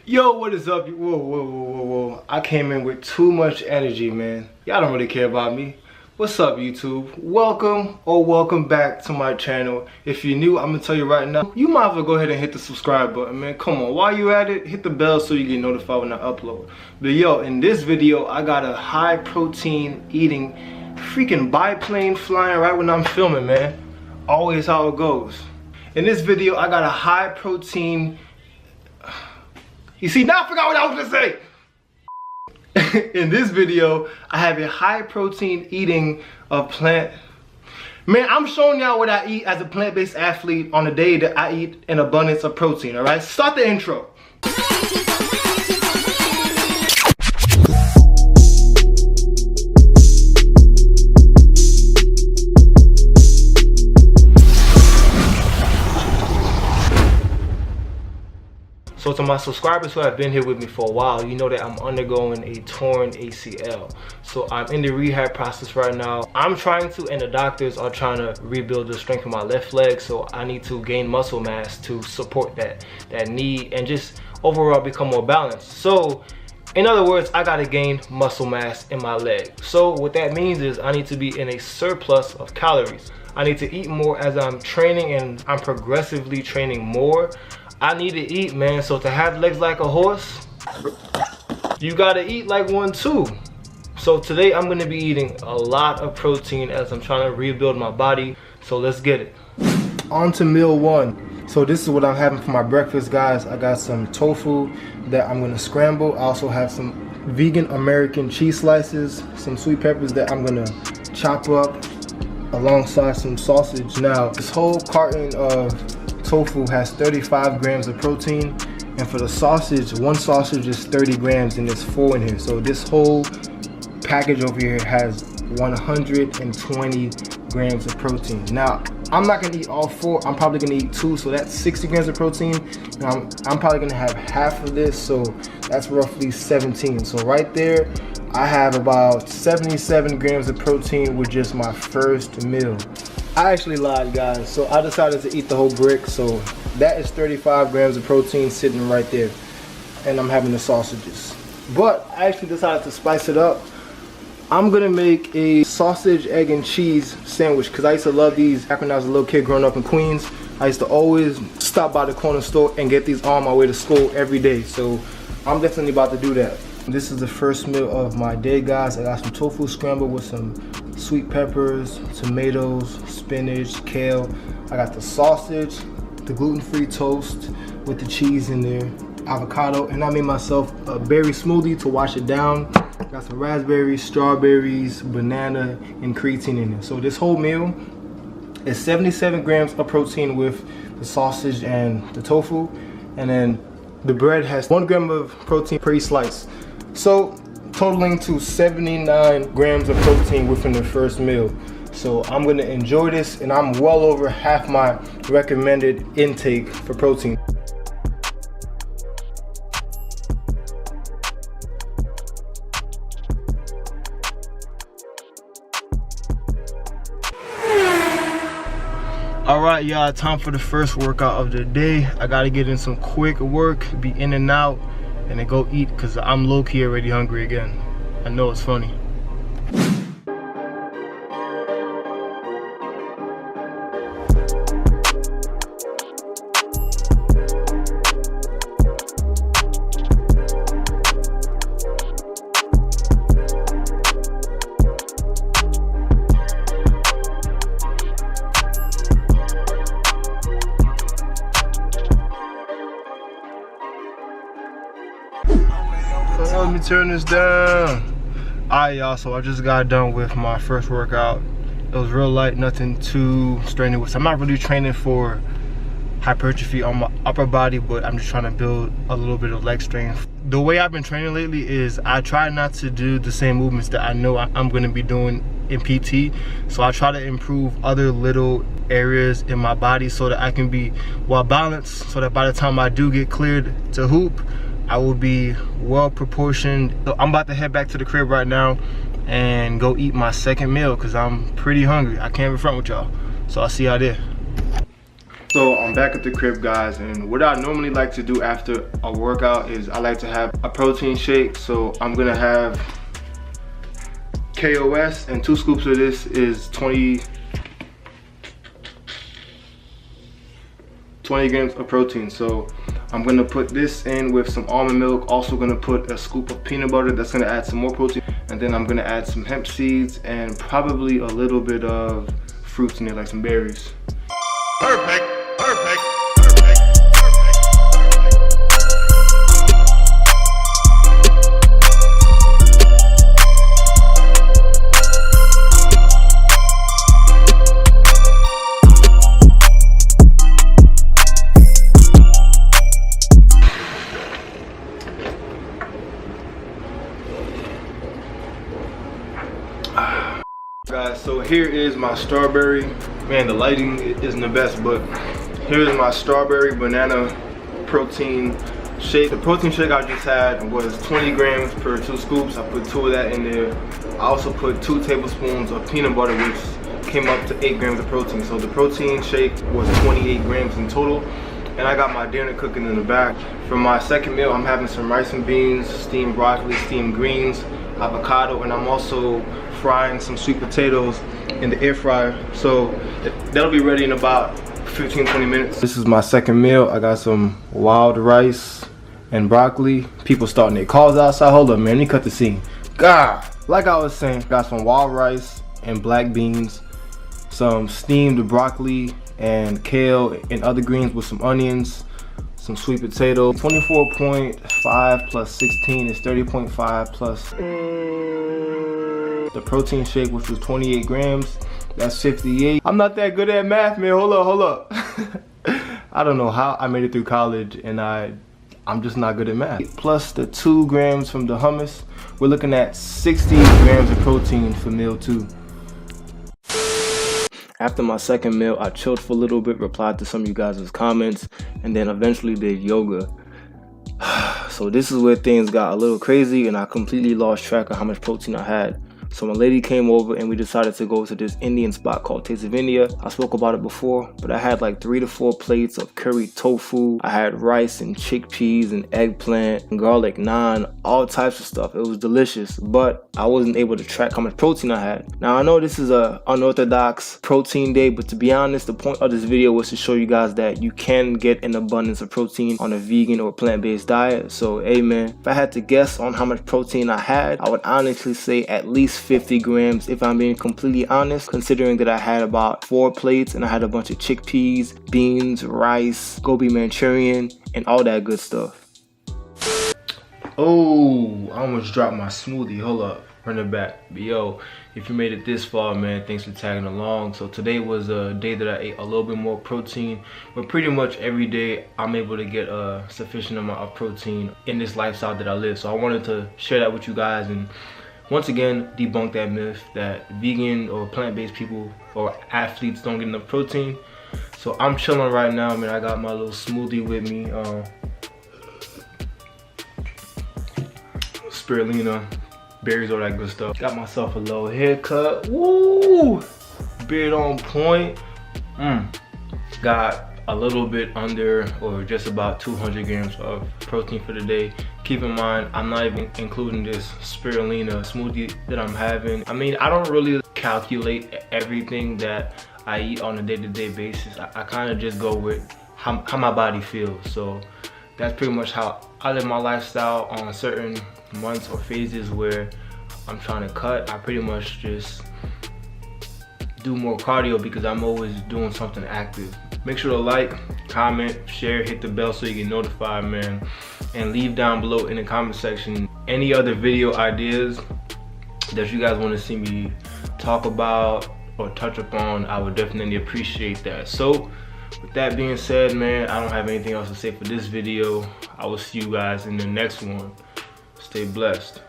Yo, what is up? Whoa. I came in with too much energy, man. Y'all don't really care about me. What's up, YouTube? Welcome back to my channel. If you're new, I'm gonna tell you right now, you might as well go ahead and hit the subscribe button, man. Come on, while you at it, hit the bell so you get notified when I upload. But yo, in this video, I got a high protein eating freaking biplane flying right when I'm filming, man. Always how it goes. In this video, I got a high protein. You see, now I forgot what I was gonna say. In this video, I have a high protein eating of plant. Man, I'm showing y'all what I eat as a plant-based athlete on a day that I eat an abundance of protein, all right? Start the intro. So to my subscribers who have been here with me for a while, you know that I'm undergoing a torn ACL. So I'm in the rehab process right now. I'm trying to, and the doctors are trying to rebuild the strength of my left leg. So I need to gain muscle mass to support that knee and just overall become more balanced. So in other words, I gotta gain muscle mass in my leg. So what that means is I need to be in a surplus of calories. I need to eat more as I'm training, and I'm progressively training more. I need to eat, man. So to have legs like a horse, you gotta eat like one too. So today I'm gonna be eating a lot of protein as I'm trying to rebuild my body. So let's get it. On to meal one. So this is what I'm having for my breakfast, guys. I got some tofu that I'm gonna scramble. I also have some vegan American cheese slices, some sweet peppers that I'm gonna chop up alongside some sausage. Now, this whole carton of tofu has 35 grams of protein, and for the sausage, one sausage is 30 grams and there's 4 in here. So this whole package over here has 120 grams of protein. Now, I'm not gonna eat all 4, I'm probably gonna eat 2, so that's 60 grams of protein. And I'm probably gonna have half of this, so that's roughly 17. So right there, I have about 77 grams of protein with just my first meal. I actually lied, guys. So I decided to eat the whole brick. So that is 35 grams of protein sitting right there. And I'm having the sausages. But I actually decided to spice it up. I'm gonna make a sausage, egg, and cheese sandwich because I used to love these back when I was a little kid growing up in Queens. I used to always stop by the corner store and get these on my way to school every day. So I'm definitely about to do that. This is the first meal of my day, guys. I got some tofu scrambled with some sweet peppers, tomatoes, spinach, kale. I got the sausage, the gluten-free toast with the cheese in there, avocado, and I made myself a berry smoothie to wash it down. Got some raspberries, strawberries, banana, and creatine in it. So this whole meal is 77 grams of protein with the sausage and the tofu, and then the bread has 1 gram of protein per slice. So totaling to 79 grams of protein within the first meal. So I'm gonna enjoy this, and I'm well over half my recommended intake for protein. Alright, y'all, time for the first workout of the day. I gotta get in some quick work, be in and out, and then go eat because I'm low-key already hungry again. I know it's funny. Let me turn this down. Alright, y'all, so I just got done with my first workout. It was real light, nothing too strenuous. I'm not really training for hypertrophy on my upper body, but I'm just trying to build a little bit of leg strength. The way I've been training lately is I try not to do the same movements that I know I'm going to be doing in PT. So I try to improve other little areas in my body so that I can be well balanced, so that by the time I do get cleared to hoop, I will be well proportioned. So I'm about to head back to the crib right now and go eat my second meal because I'm pretty hungry. I can't be front with y'all. So I'll see y'all there. So I'm back at the crib, guys, and what I normally like to do after a workout is I like to have a protein shake. So I'm gonna have KOS, and 2 scoops of this is 20 grams of protein. So I'm gonna put this in with some almond milk, also gonna put a scoop of peanut butter, that's gonna add some more protein, and then I'm gonna add some hemp seeds and probably a little bit of fruits in there, like some berries. Perfect. Guys, so here is my strawberry. Man, the lighting isn't the best, but here's my strawberry banana protein shake. The protein shake I just had was 20 grams per 2 scoops. I put 2 of that in there. I also put 2 tablespoons of peanut butter, which came up to 8 grams of protein. So the protein shake was 28 grams in total. And I got my dinner cooking in the back. For my second meal, I'm having some rice and beans, steamed broccoli, steamed greens, avocado, and I'm also frying some sweet potatoes in the air fryer. So that'll be ready in about 15-20 minutes. This is my second meal. I got some wild rice and broccoli. People starting their calls outside. Hold up, man, let me cut the scene. God, like I was saying, got some wild rice and black beans, some steamed broccoli and kale and other greens with some onions, some sweet potato. 24.5 plus 16 is 30.5 plus the protein shake, which was 28 grams. That's 58. I'm not that good at math, man. Hold up. I don't know how I made it through college, and I'm just not good at math. Plus the 2 grams from the hummus, we're looking at 60 grams of protein for meal 2. After my second meal, I chilled for a little bit, replied to some of you guys' comments, and then eventually did yoga. So this is where things got a little crazy, and I completely lost track of how much protein I had. So my lady came over and we decided to go to this Indian spot called Taste of India. I spoke about it before, but I had like 3 to 4 plates of curry tofu. I had rice and chickpeas and eggplant and garlic naan, all types of stuff. It was delicious, but I wasn't able to track how much protein I had. Now I know this is a unorthodox protein day, but to be honest, the point of this video was to show you guys that you can get an abundance of protein on a vegan or plant-based diet. So hey man, if I had to guess on how much protein I had, I would honestly say at least 50 grams if I'm being completely honest, considering that I had about 4 plates and I had a bunch of chickpeas, beans, rice, gobi Manchurian, and all that good stuff. Oh, I almost dropped my smoothie. Hold up, run it back. But yo, if you made it this far, man, thanks for tagging along. So today was a day that I ate a little bit more protein, but pretty much every day I'm able to get a sufficient amount of protein in this lifestyle that I live. So I wanted to share that with you guys and once again debunk that myth that vegan or plant-based people or athletes don't get enough protein. So I'm chilling right now, man. I got my little smoothie with me, spirulina, berries, all that good stuff. Got myself a little haircut. Woo! Beard on point. Got a little bit under or just about 200 grams of protein for the day. Keep in mind, I'm not even including this spirulina smoothie that I'm having. I mean, I don't really calculate everything that I eat on a day-to-day basis. I kind of just go with how my body feels. So that's pretty much how I live my lifestyle. On certain months or phases where I'm trying to cut, I pretty much just do more cardio because I'm always doing something active. Make sure to like, comment, share, hit the bell so you get notified, man. And leave down below in the comment section any other video ideas that you guys want to see me talk about or touch upon. I would definitely appreciate that. So with that being said, man, I don't have anything else to say for this video. I will see you guys in the next one. Stay blessed.